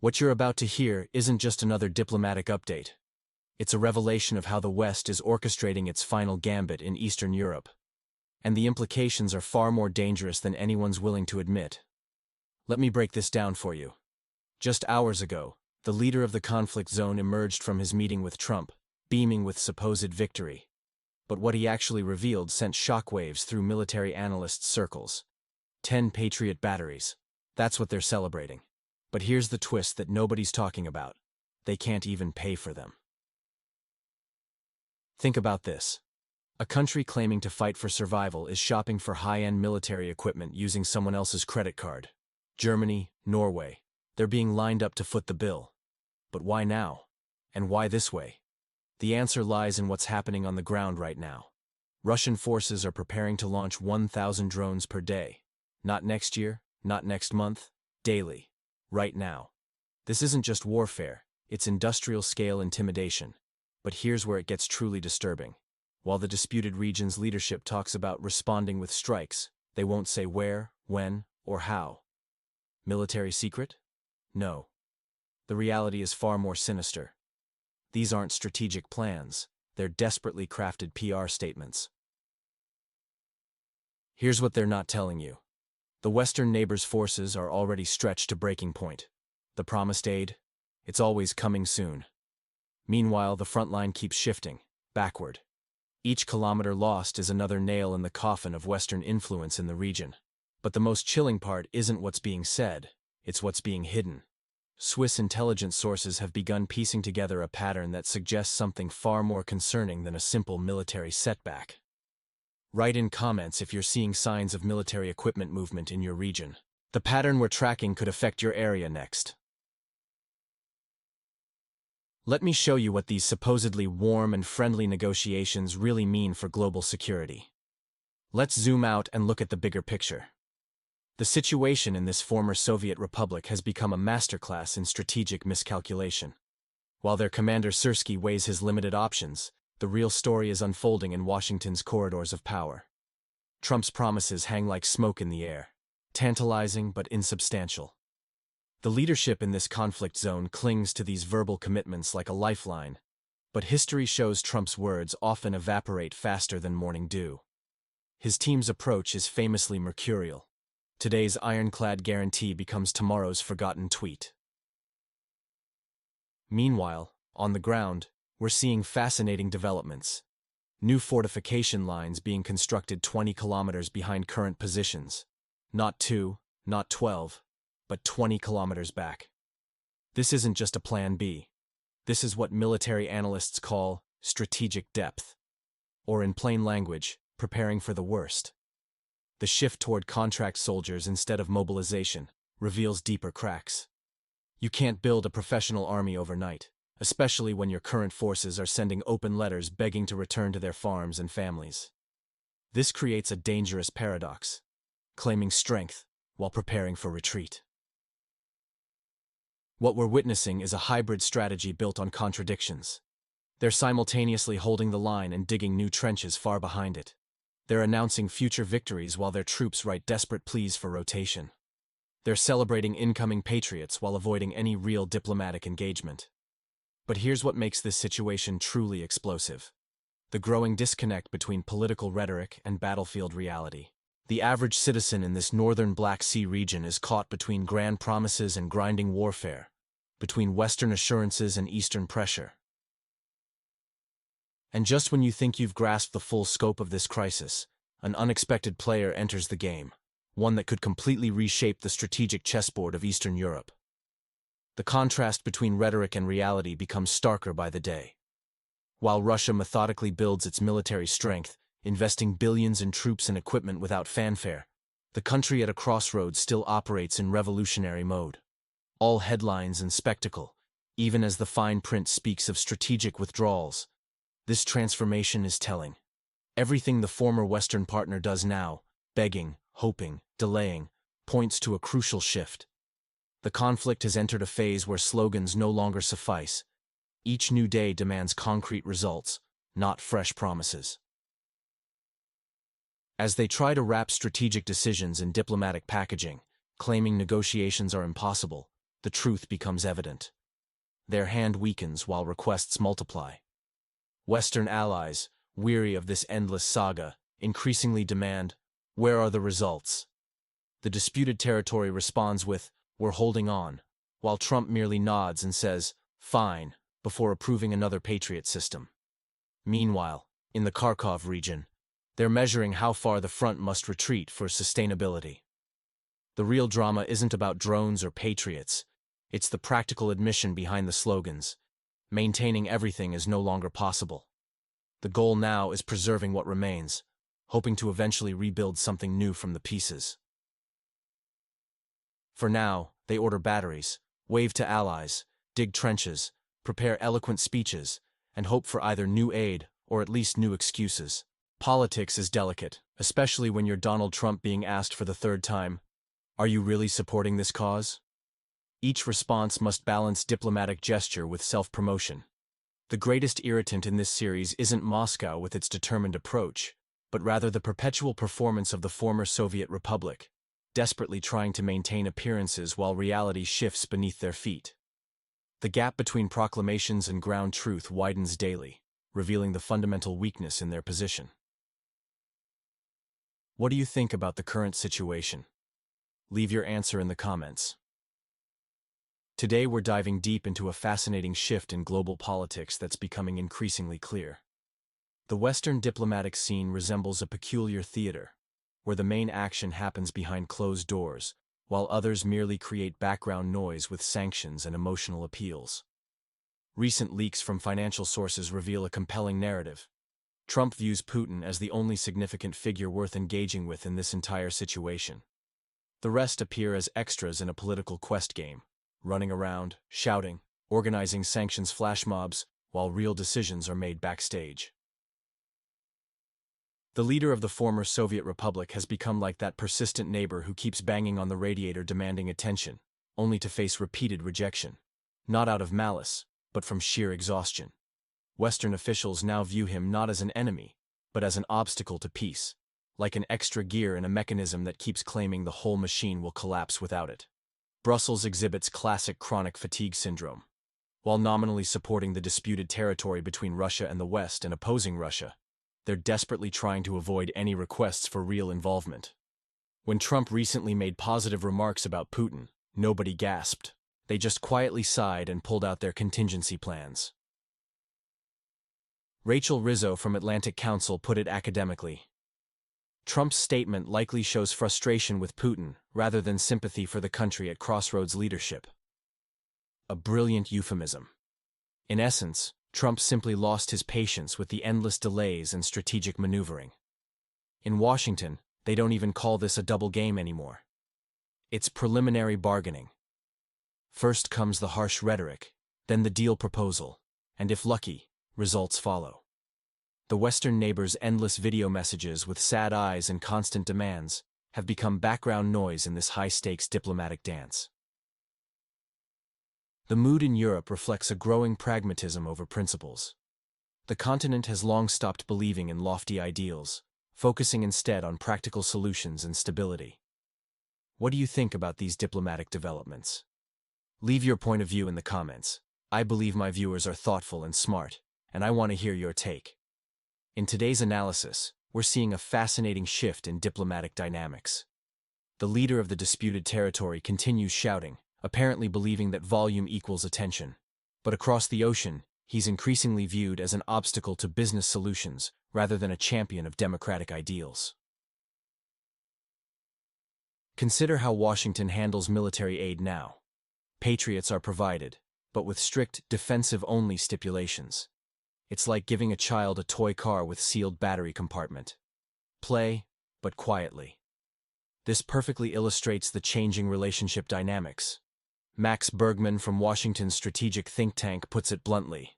What you're about to hear isn't just another diplomatic update. It's a revelation of how the West is orchestrating its final gambit in Eastern Europe. And the implications are far more dangerous than anyone's willing to admit. Let me break this down for you. Just hours ago, the leader of the conflict zone emerged from his meeting with Trump, beaming with supposed victory. But what he actually revealed sent shockwaves through military analysts' circles. 10 Patriot batteries. That's what they're celebrating. But here's the twist that nobody's talking about. They can't even pay for them. Think about this. A country claiming to fight for survival is shopping for high-end military equipment using someone else's credit card. Germany, Norway. They're being lined up to foot the bill. But why now? And why this way? The answer lies in what's happening on the ground right now. Russian forces are preparing to launch 1,000 drones per day. Not next year, not next month, daily. Right now. This isn't just warfare, it's industrial-scale intimidation. But here's where it gets truly disturbing. While the disputed region's leadership talks about responding with strikes, they won't say where, when, or how. Military secret? No. The reality is far more sinister. These aren't strategic plans, they're desperately crafted PR statements. Here's what they're not telling you. The Western neighbors' forces are already stretched to breaking point. The promised aid? It's always coming soon. Meanwhile, the front line keeps shifting, backward. Each kilometer lost is another nail in the coffin of Western influence in the region. But the most chilling part isn't what's being said, it's what's being hidden. Swiss intelligence sources have begun piecing together a pattern that suggests something far more concerning than a simple military setback. Write in comments if you're seeing signs of military equipment movement in your region. The pattern we're tracking could affect your area next. Let me show you what these supposedly warm and friendly negotiations really mean for global security. Let's zoom out and look at the bigger picture. The situation in this former Soviet republic has become a masterclass in strategic miscalculation. While their commander Syrskyi weighs his limited options, the real story is unfolding in Washington's corridors of power. Trump's promises hang like smoke in the air, tantalizing but insubstantial. The leadership in this conflict zone clings to these verbal commitments like a lifeline, but history shows Trump's words often evaporate faster than morning dew. His team's approach is famously mercurial. Today's ironclad guarantee becomes tomorrow's forgotten tweet. Meanwhile, on the ground, we're seeing fascinating developments. New fortification lines being constructed 20 kilometers behind current positions. Not 2, not 12, but 20 kilometers back. This isn't just a plan B. This is what military analysts call strategic depth. Or in plain language, preparing for the worst. The shift toward contract soldiers instead of mobilization reveals deeper cracks. You can't build a professional army overnight, especially when your current forces are sending open letters begging to return to their farms and families. This creates a dangerous paradox, claiming strength while preparing for retreat. What we're witnessing is a hybrid strategy built on contradictions. They're simultaneously holding the line and digging new trenches far behind it. They're announcing future victories while their troops write desperate pleas for rotation. They're celebrating incoming patriots while avoiding any real diplomatic engagement. But here's what makes this situation truly explosive. The growing disconnect between political rhetoric and battlefield reality. The average citizen in this northern Black Sea region is caught between grand promises and grinding warfare, between Western assurances and Eastern pressure. And just when you think you've grasped the full scope of this crisis, an unexpected player enters the game, one that could completely reshape the strategic chessboard of Eastern Europe. The contrast between rhetoric and reality becomes starker by the day. While Russia methodically builds its military strength, investing billions in troops and equipment without fanfare, the country at a crossroads still operates in revolutionary mode. All headlines and spectacle, even as the fine print speaks of strategic withdrawals. This transformation is telling. Everything the former Western partner does now, begging, hoping, delaying, points to a crucial shift. The conflict has entered a phase where slogans no longer suffice. Each new day demands concrete results, not fresh promises. As they try to wrap strategic decisions in diplomatic packaging, claiming negotiations are impossible, the truth becomes evident. Their hand weakens while requests multiply. Western allies, weary of this endless saga, increasingly demand, "Where are the results?" The disputed territory responds with, "We're holding on," while Trump merely nods and says, "Fine," before approving another Patriot system. Meanwhile, in the Kharkov region, they're measuring how far the front must retreat for sustainability. The real drama isn't about drones or patriots. It's the practical admission behind the slogans. Maintaining everything is no longer possible. The goal now is preserving what remains, hoping to eventually rebuild something new from the pieces. For now, they order batteries, wave to allies, dig trenches, prepare eloquent speeches, and hope for either new aid or at least new excuses. Politics is delicate, especially when you're Donald Trump being asked for the third time, "Are you really supporting this cause?" Each response must balance diplomatic gesture with self-promotion. The greatest irritant in this series isn't Moscow with its determined approach, but rather the perpetual performance of the former Soviet Republic, desperately trying to maintain appearances while reality shifts beneath their feet. The gap between proclamations and ground truth widens daily, revealing the fundamental weakness in their position. What do you think about the current situation? Leave your answer in the comments. Today we're diving deep into a fascinating shift in global politics that's becoming increasingly clear. The Western diplomatic scene resembles a peculiar theater, where the main action happens behind closed doors, while others merely create background noise with sanctions and emotional appeals. Recent leaks from financial sources reveal a compelling narrative. Trump views Putin as the only significant figure worth engaging with in this entire situation. The rest appear as extras in a political quest game, running around, shouting, organizing sanctions flash mobs, while real decisions are made backstage. The leader of the former Soviet Republic has become like that persistent neighbor who keeps banging on the radiator demanding attention, only to face repeated rejection. Not out of malice, but from sheer exhaustion. Western officials now view him not as an enemy, but as an obstacle to peace, like an extra gear in a mechanism that keeps claiming the whole machine will collapse without it. Brussels exhibits classic chronic fatigue syndrome. While nominally supporting the disputed territory between Russia and the West and opposing Russia, they're desperately trying to avoid any requests for real involvement. When Trump recently made positive remarks about Putin, nobody gasped. They just quietly sighed and pulled out their contingency plans. Rachel Rizzo from Atlantic Council put it academically. Trump's statement likely shows frustration with Putin rather than sympathy for the country at crossroads leadership. A brilliant euphemism. In essence, Trump simply lost his patience with the endless delays and strategic maneuvering. In Washington, they don't even call this a double game anymore. It's preliminary bargaining. First comes the harsh rhetoric, then the deal proposal, and if lucky, results follow. The Western neighbor's endless video messages with sad eyes and constant demands have become background noise in this high-stakes diplomatic dance. The mood in Europe reflects a growing pragmatism over principles. The continent has long stopped believing in lofty ideals, focusing instead on practical solutions and stability. What do you think about these diplomatic developments? Leave your point of view in the comments. I believe my viewers are thoughtful and smart, and I want to hear your take. In today's analysis, we're seeing a fascinating shift in diplomatic dynamics. The leader of the disputed territory continues shouting, apparently believing that volume equals attention. But across the ocean, he's increasingly viewed as an obstacle to business solutions rather than a champion of democratic ideals. Consider how Washington handles military aid now. Patriots are provided, but with strict defensive-only stipulations. It's like giving a child a toy car with sealed battery compartment. Play, but quietly. This perfectly illustrates the changing relationship dynamics. Max Bergman from Washington's strategic think tank puts it bluntly.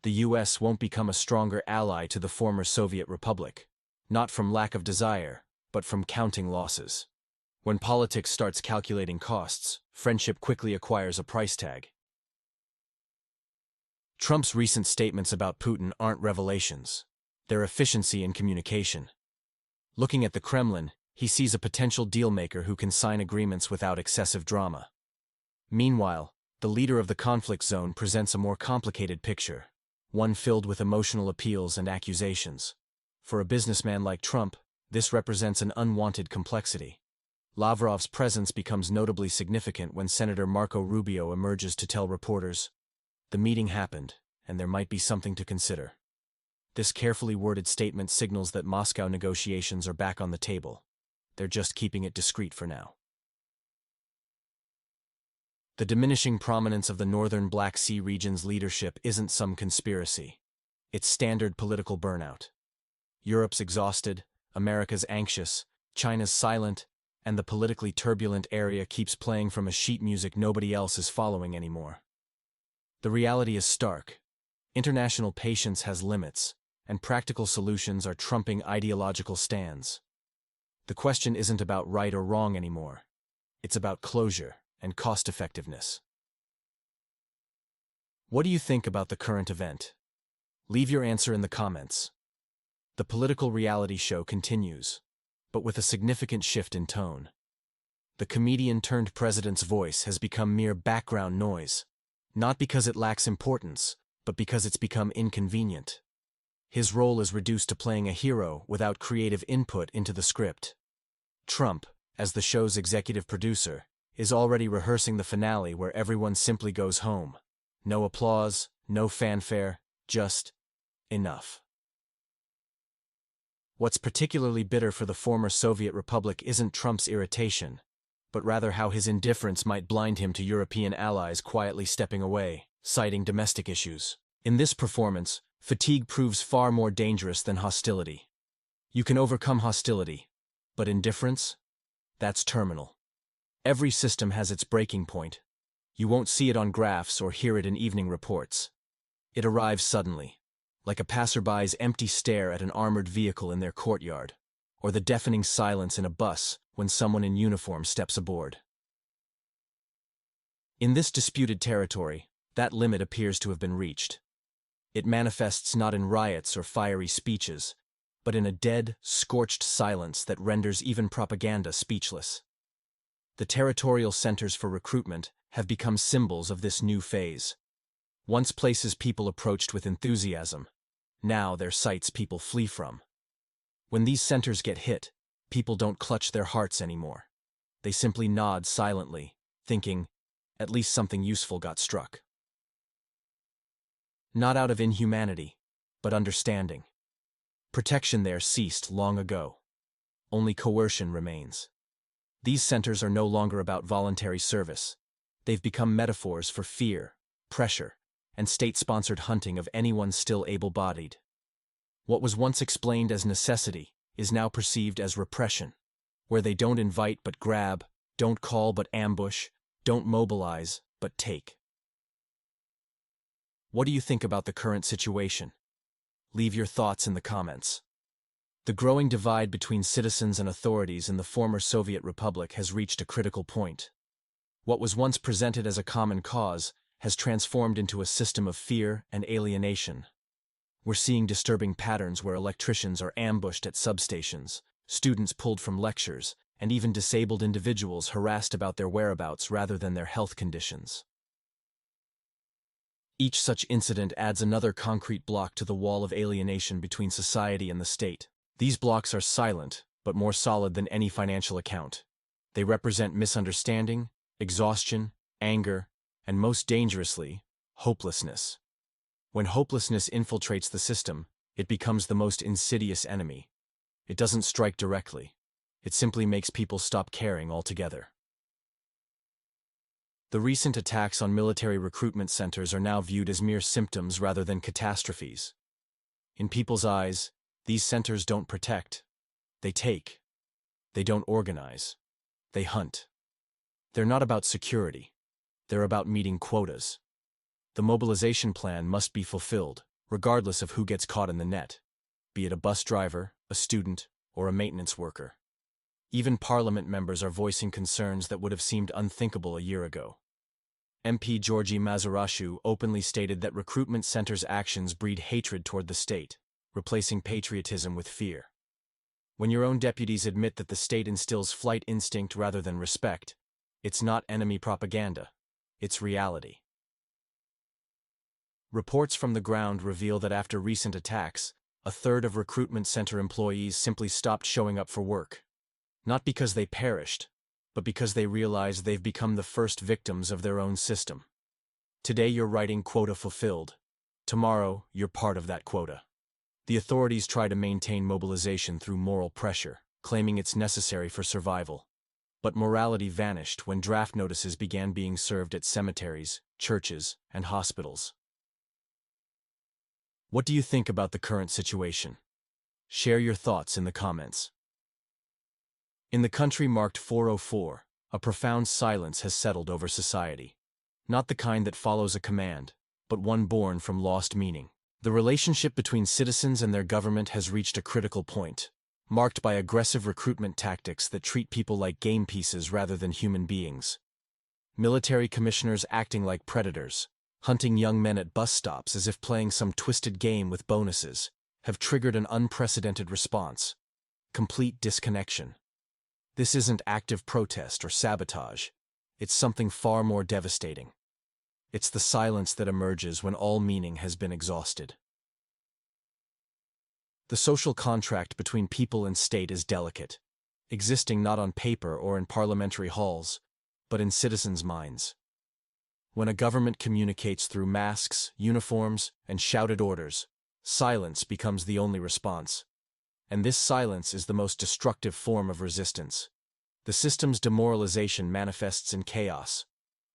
The U.S. won't become a stronger ally to the former Soviet Republic, not from lack of desire, but from counting losses. When politics starts calculating costs, friendship quickly acquires a price tag. Trump's recent statements about Putin aren't revelations. They're efficiency in communication. Looking at the Kremlin, he sees a potential dealmaker who can sign agreements without excessive drama. Meanwhile, the leader of the conflict zone presents a more complicated picture, one filled with emotional appeals and accusations. For a businessman like Trump, this represents an unwanted complexity. Lavrov's presence becomes notably significant when Senator Marco Rubio emerges to tell reporters, "The meeting happened, and there might be something to consider." This carefully worded statement signals that Moscow negotiations are back on the table. They're just keeping it discreet for now. The diminishing prominence of the northern Black Sea region's leadership isn't some conspiracy. It's standard political burnout. Europe's exhausted, America's anxious, China's silent, and the politically turbulent area keeps playing from a sheet music nobody else is following anymore. The reality is stark. International patience has limits, and practical solutions are trumping ideological stands. The question isn't about right or wrong anymore. It's about closure and cost-effectiveness. What do you think about the current event? Leave your answer in the comments. The political reality show continues, but with a significant shift in tone. The comedian-turned-president's voice has become mere background noise, not because it lacks importance, but because it's become inconvenient. His role is reduced to playing a hero without creative input into the script. Trump, as the show's executive producer, is already rehearsing the finale where everyone simply goes home. No applause, no fanfare, just enough. What's particularly bitter for the former Soviet Republic isn't Trump's irritation, but rather how his indifference might blind him to European allies quietly stepping away, citing domestic issues. In this performance, fatigue proves far more dangerous than hostility. You can overcome hostility, but indifference? That's terminal. Every system has its breaking point. You won't see it on graphs or hear it in evening reports. It arrives suddenly, like a passerby's empty stare at an armored vehicle in their courtyard, or the deafening silence in a bus when someone in uniform steps aboard. In this disputed territory, that limit appears to have been reached. It manifests not in riots or fiery speeches, but in a dead, scorched silence that renders even propaganda speechless. The territorial centers for recruitment have become symbols of this new phase. Once places people approached with enthusiasm, now they're sites people flee from. When these centers get hit, people don't clutch their hearts anymore. They simply nod silently, thinking, at least something useful got struck. Not out of inhumanity, but understanding. Protection there ceased long ago. Only coercion remains. These centers are no longer about voluntary service. They've become metaphors for fear, pressure, and state-sponsored hunting of anyone still able-bodied. What was once explained as necessity is now perceived as repression, where they don't invite but grab, don't call but ambush, don't mobilize but take. What do you think about the current situation? Leave your thoughts in the comments. The growing divide between citizens and authorities in the former Soviet Republic has reached a critical point. What was once presented as a common cause has transformed into a system of fear and alienation. We're seeing disturbing patterns where electricians are ambushed at substations, students pulled from lectures, and even disabled individuals harassed about their whereabouts rather than their health conditions. Each such incident adds another concrete block to the wall of alienation between society and the state. These blocks are silent, but more solid than any financial account. They represent misunderstanding, exhaustion, anger, and most dangerously, hopelessness. When hopelessness infiltrates the system, it becomes the most insidious enemy. It doesn't strike directly. It simply makes people stop caring altogether. The recent attacks on military recruitment centers are now viewed as mere symptoms rather than catastrophes. In people's eyes, these centers don't protect. They take. They don't organize. They hunt. They're not about security. They're about meeting quotas. The mobilization plan must be fulfilled, regardless of who gets caught in the net, be it a bus driver, a student, or a maintenance worker. Even parliament members are voicing concerns that would have seemed unthinkable a year ago. MP Georgi Mazurashu openly stated that recruitment centers' actions breed hatred toward the state, replacing patriotism with fear. When your own deputies admit that the state instills flight instinct rather than respect, it's not enemy propaganda. it's reality. Reports from the ground reveal that after recent attacks, a third of recruitment center employees simply stopped showing up for work. Not because they perished, but because they realized they've become the first victims of their own system. Today you're writing quota fulfilled. Tomorrow, you're part of that quota. The authorities try to maintain mobilization through moral pressure, claiming it's necessary for survival. But morality vanished when draft notices began being served at cemeteries, churches, and hospitals. What do you think about the current situation? Share your thoughts in the comments. In the country marked 404, a profound silence has settled over society. Not the kind that follows a command, but one born from lost meaning. The relationship between citizens and their government has reached a critical point, marked by aggressive recruitment tactics that treat people like game pieces rather than human beings. Military commissioners acting like predators, hunting young men at bus stops as if playing some twisted game with bonuses, have triggered an unprecedented response: complete disconnection. This isn't active protest or sabotage. It's something far more devastating. It's the silence that emerges when all meaning has been exhausted. The social contract between people and state is delicate, existing not on paper or in parliamentary halls, but in citizens' minds. When a government communicates through masks, uniforms, and shouted orders, silence becomes the only response. And this silence is the most destructive form of resistance. The system's demoralization manifests in chaos.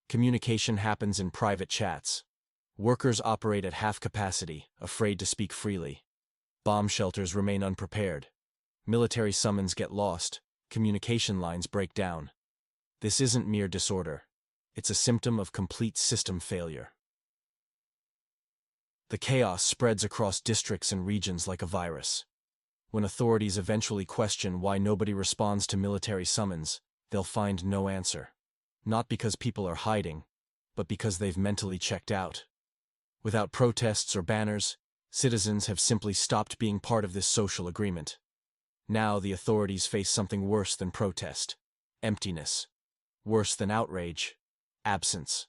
Communication happens in private chats. Workers operate at half capacity, afraid to speak freely. Bomb shelters remain unprepared. Military summons get lost. Communication lines break down. This isn't mere disorder. It's a symptom of complete system failure. The chaos spreads across districts and regions like a virus. When authorities eventually question why nobody responds to military summons, they'll find no answer. Not because people are hiding, but because they've mentally checked out. Without protests or banners, citizens have simply stopped being part of this social agreement. Now the authorities face something worse than protest: emptiness. Worse than outrage: absence.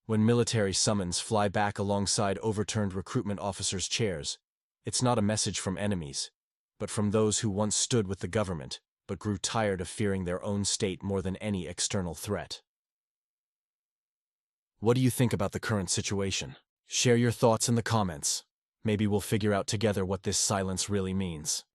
When military summons fly back alongside overturned recruitment officers' chairs, it's not a message from enemies, but from those who once stood with the government, but grew tired of fearing their own state more than any external threat. What do you think about the current situation? Share your thoughts in the comments. Maybe we'll figure out together what this silence really means.